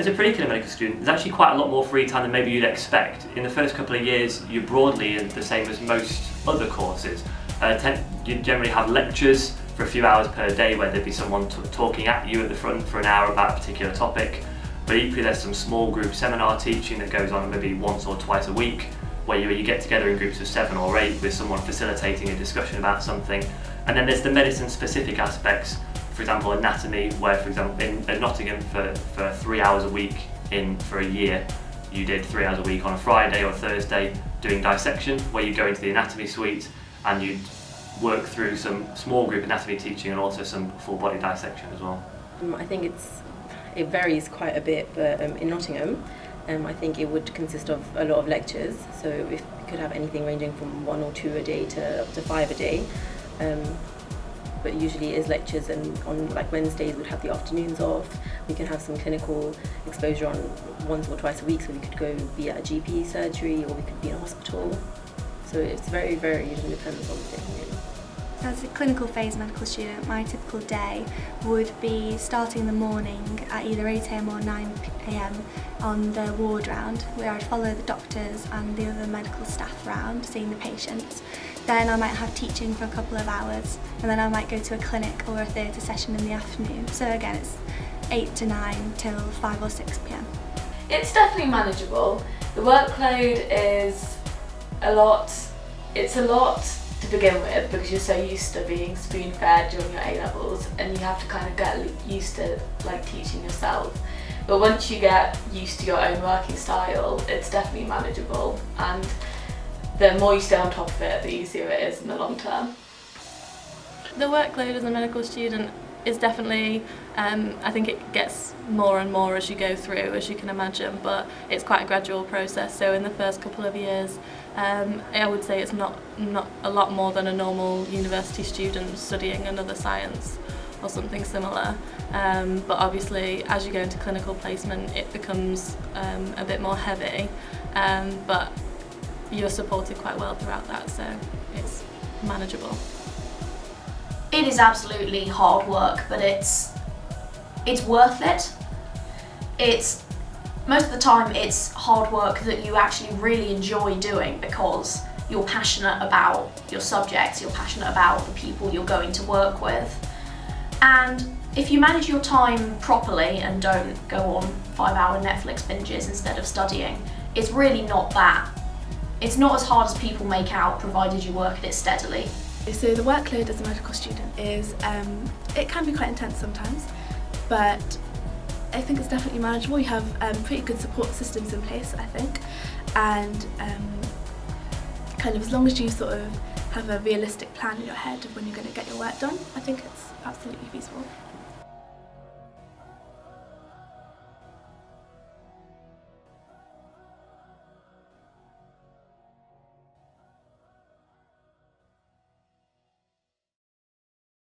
As a pre-clinical medical student, there's actually quite a lot more free time than maybe you'd expect. In the first couple of years, you're broadly the same as most other courses. You generally have lectures for a few hours per day where there'd be someone talking at you at the front for an hour about a particular topic. But equally, there's some small group seminar teaching that goes on maybe once or twice a week, where you get together in groups of 7 or 8 with someone facilitating a discussion about something. And then there's the medicine-specific aspects. For example, anatomy, where, for example, in Nottingham for 3 hours a week for a year, you did 3 hours a week on a Friday or Thursday doing dissection, where you go into the anatomy suite and you'd work through some small group anatomy teaching and also some full body dissection as well. I think it varies quite a bit, but in Nottingham, I think it would consist of a lot of lectures. So if we could have anything ranging from 1 or 2 a day to up to 5 a day. But usually it is lectures, and on like Wednesdays we'd have the afternoons off. We can have some clinical exposure on once or twice a week, so we could go be at a GP surgery or we could be in a hospital. So it's very varied and depends on the thing really. As a clinical phase medical student, my typical day would be starting in the morning at either 8 AM or 9 AM on the ward round, where I'd follow the doctors and the other medical staff around seeing the patients. Then I might have teaching for a couple of hours, and then I might go to a clinic or a theatre session in the afternoon. So again, it's 8 to 9 till 5 or 6 PM. It's definitely manageable. The workload is a lot. It's a lot to begin with because you're so used to being spoon-fed during your A-levels, and you have to kind of get used to like teaching yourself. But once you get used to your own working style, it's definitely manageable, and the more you stay on top of it, the easier it is in the long term. The workload as a medical student is definitely, I think it gets more and more as you go through, as you can imagine, but it's quite a gradual process. So in the first couple of years, I would say it's not a lot more than a normal university student studying another science or something similar. But obviously, as you go into clinical placement, it becomes a bit more heavy, but you're supported quite well throughout that, so it's manageable. It is absolutely hard work, but it's worth it. It's most of the time it's hard work that you actually really enjoy doing because you're passionate about your subjects, you're passionate about the people you're going to work with. And if you manage your time properly and don't go on 5-hour Netflix binges instead of studying, it's really not that. It's not as hard as people make out, provided you work at it steadily. So the workload as a medical student is, it can be quite intense sometimes, but I think it's definitely manageable. You have pretty good support systems in place, I think, and kind of as long as you sort of have a realistic plan in your head of when you're going to get your work done, I think it's absolutely feasible.